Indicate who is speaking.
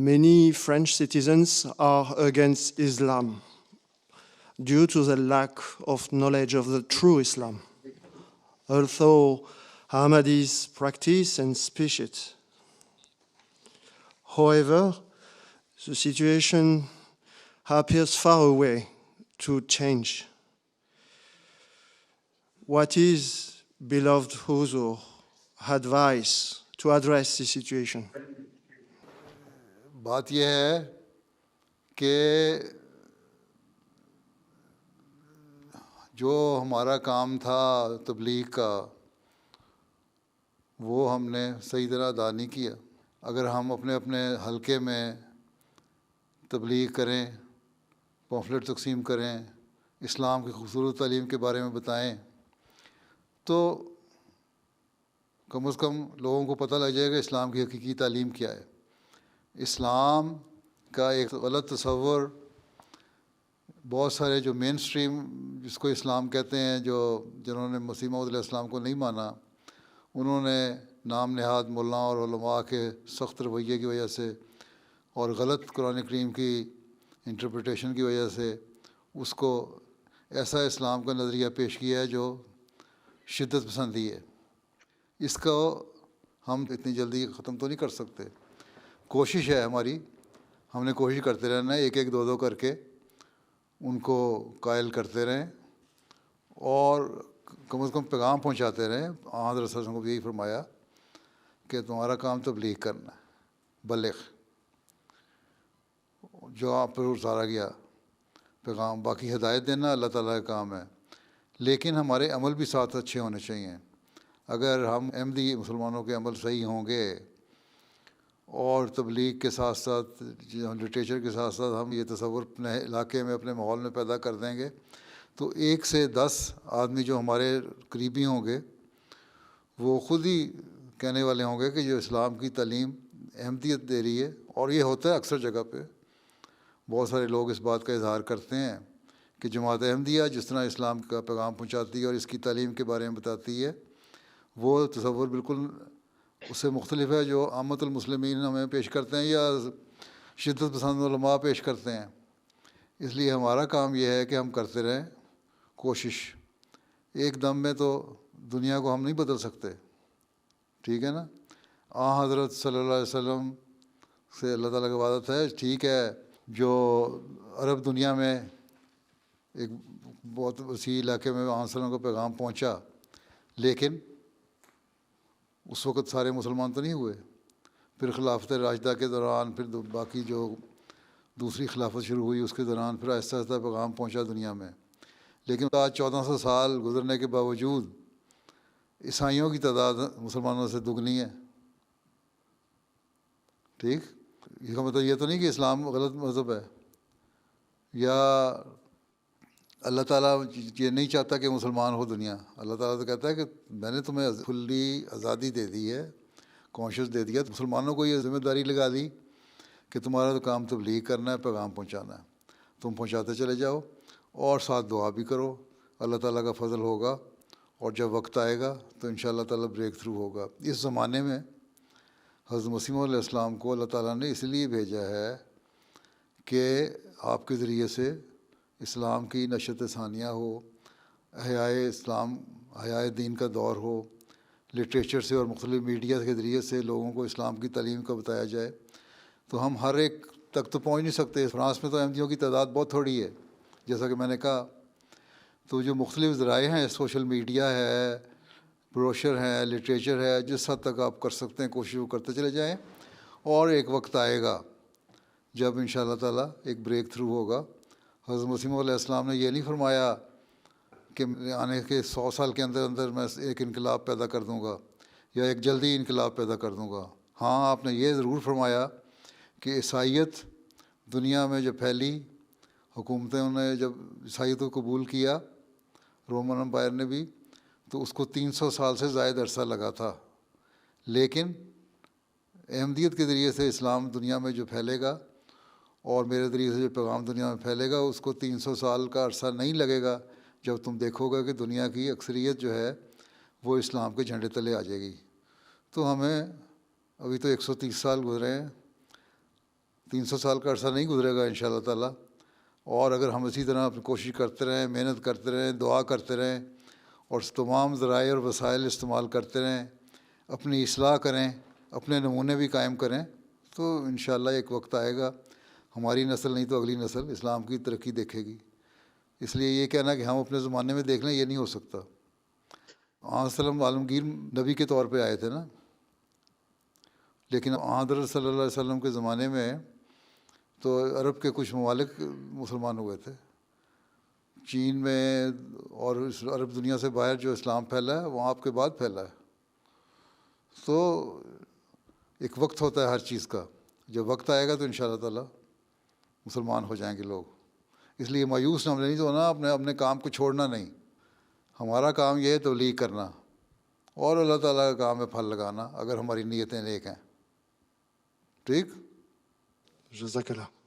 Speaker 1: Many French citizens are against Islam due to the lack of knowledge of the true Islam, although Ahmadis practice and speak it. However, the situation appears far away to change. What is, beloved Huzur, advice to address this situation?
Speaker 2: بات یہ ہے کہ جو ہمارا کام تھا تبلیغ کا وہ ہم نے صحیح طرح ادا نہیں کیا. اگر ہم اپنے اپنے حلقے میں تبلیغ کریں، پمفلٹ تقسیم کریں، اسلام کی خوبصورت تعلیم کے بارے میں بتائیں تو کم از کم لوگوں کو پتہ لگ جائے گا اسلام کی حقیقی تعلیم کیا ہے. اسلام کا ایک غلط تصور بہت سارے جو مین سٹریم جس کو اسلام کہتے ہیں، جنہوں نے مسیح موعود علیہ السلام کو نہیں مانا، انہوں نے نام نہاد ملاؤں اور علماء کے سخت رویے کی وجہ سے اور غلط قرآن کریم کی انٹرپریٹیشن کی وجہ سے اس کو ایسا اسلام کا نظریہ پیش کیا ہے جو شدت پسندی ہے. اس کو ہم اتنی جلدی ختم تو نہیں کر سکتے. کوشش ہے ہماری، ہم نے کوشش کرتے رہنا ہے، ایک ایک دو کر کے ان کو قائل کرتے رہیں اور کم از کم پیغام پہنچاتے رہیں. حضرت صلی اللہ علیہ وسلم کو بھی یہی فرمایا کہ تمہارا کام تبلیغ کرنا ہے، بلغ، جو آپ پر اتارا گیا پیغام، باقی ہدایت دینا اللہ تعالیٰ کا کام ہے. لیکن ہمارے عمل بھی ساتھ اچھے ہونے چاہیے. اگر ہم احمدی مسلمانوں کے عمل صحیح ہوں گے اور تبلیغ کے ساتھ ساتھ لٹریچر کے ساتھ ساتھ ہم یہ تصور اپنے علاقے میں اپنے ماحول میں پیدا کر دیں گے تو 1 سے 10 آدمی جو ہمارے قریبی ہوں گے وہ خود ہی کہنے والے ہوں گے کہ جو اسلام کی تعلیم احمدیت دے رہی ہے. اور یہ ہوتا ہے اکثر جگہ پہ، بہت سارے لوگ اس بات کا اظہار کرتے ہیں کہ جماعت احمدیہ جس طرح اسلام کا پیغام پہنچاتی ہے اور اس کی تعلیم کے بارے میں بتاتی ہے، وہ تصور بالکل اس سے مختلف ہے جو عامت المسلمین ہمیں پیش کرتے ہیں یا شدت پسند علماء پیش کرتے ہیں. اس لیے ہمارا کام یہ ہے کہ ہم کرتے رہیں کوشش. ایک دم میں تو دنیا کو ہم نہیں بدل سکتے، ٹھیک ہے نا. حضرت صلی اللہ علیہ وسلم سے اللہ تعالیٰ کی عبادت ہے، ٹھیک ہے، جو عرب دنیا میں ایک بہت وسیع علاقے میں وہاں وسلم کو پیغام پہنچا، لیکن اس وقت سارے مسلمان تو نہیں ہوئے. پھر خلافت راشدہ کے دوران، پھر باقی جو دوسری خلافت شروع ہوئی اس کے دوران پھر آہستہ آہستہ پیغام پہنچا دنیا میں. لیکن آج 1400 سال گزرنے کے باوجود عیسائیوں کی تعداد مسلمانوں سے دگنی ہے. ٹھیک، اس کا مطلب یہ تو نہیں کہ اسلام غلط مذہب ہے یا اللہ تعالیٰ یہ نہیں چاہتا کہ مسلمان ہو دنیا. اللہ تعالیٰ تو کہتا ہے کہ میں نے تمہیں کھلی آزادی دے دی ہے، کانشیس دے دیا. مسلمانوں کو یہ ذمہ داری لگا دی کہ تمہارا تو کام تبلیغ کرنا ہے، پیغام پہنچانا ہے. تم پہنچاتے چلے جاؤ اور ساتھ دعا بھی کرو، اللہ تعالیٰ کا فضل ہوگا اور جب وقت آئے گا تو انشاءاللہ تعالیٰ بریک تھرو ہوگا. اس زمانے میں حضرت مسیح موعود علیہ السلام کو اللہ تعالیٰ نے اس لیے بھیجا ہے کہ آپ کے ذریعے سے اسلام کی نشت ثانیہ ہو، احیاء اسلام، احیاء دین کا دور ہو، لٹریچر سے اور مختلف میڈیا کے ذریعے سے لوگوں کو اسلام کی تعلیم کا بتایا جائے. تو ہم ہر ایک تک تو پہنچ نہیں سکتے. فرانس میں تو احمدیوں کی تعداد بہت تھوڑی ہے جیسا کہ میں نے کہا. تو جو مختلف ذرائع ہیں، سوشل میڈیا ہے، بروشر ہے، لٹریچر ہے، جس حد تک آپ کر سکتے ہیں کوشش کرتے چلے جائیں. اور ایک وقت آئے گا جب انشاءاللہ تعالیٰ ایک بریک تھرو ہوگا. حضرت مسیح موعود علیہ السلام نے یہ نہیں فرمایا کہ آنے کے 100 سال کے اندر اندر میں ایک انقلاب پیدا کر دوں گا یا ایک جلدی انقلاب پیدا کر دوں گا. ہاں، آپ نے یہ ضرور فرمایا کہ عیسائیت دنیا میں جب پھیلی، حکومتیں انہیں جب عیسائیت کو قبول کیا، رومن امپائر نے بھی، تو اس کو 300 سال سے زائد عرصہ لگا تھا. لیکن احمدیت کے ذریعے سے اسلام دنیا میں جو پھیلے گا اور میرے ذریعے سے جو پیغام دنیا میں پھیلے گا، اس کو 300 سال کا عرصہ نہیں لگے گا جب تم دیکھو گے کہ دنیا کی اکثریت جو ہے وہ اسلام کے جھنڈے تلے آ جائے گی. تو ہمیں ابھی تو 130 سال گزرے ہیں، 300 سال کا عرصہ نہیں گزرے گا انشاءاللہ تعالیٰ، اور اگر ہم اسی طرح اپنی کوشش کرتے رہیں، محنت کرتے رہیں، دعا کرتے رہیں اور تمام ذرائع اور وسائل استعمال کرتے رہیں، اپنی اصلاح کریں، اپنے نمونے بھی قائم کریں، تو انشاءاللہ ایک وقت آئے گا ہماری نسل نہیں تو اگلی نسل اسلام کی ترقی دیکھے گی۔ اس لیے یہ کہنا کہ ہم اپنے زمانے میں دیکھ لیں، یہ نہیں ہو سکتا۔ آن وسلم عالمگیر نبی کے طور پہ آئے تھے نا، لیکن حضرت صلی اللہ علیہ وسلم کے زمانے میں تو عرب کے کچھ ممالک مسلمان ہوئے تھے، چین میں اور اس عرب دنیا سے باہر جو اسلام پھیلا ہے وہاں آپ کے بعد پھیلا ہے۔ تو ایک وقت ہوتا ہے ہر چیز کا، جب وقت آئے گا تو انشاءاللہ تعالیٰ مسلمان ہو جائیں گے لوگ۔ اس لیے مایوس نہ نہیں ہونا، اپنے کام کو چھوڑنا نہیں۔ ہمارا کام یہ ہے تبلیغ کرنا، اور اللہ تعالیٰ کا کام ہے پھل لگانا اگر ہماری نیتیں نیک ہیں۔ ٹھیک؟
Speaker 1: جزاک اللہ.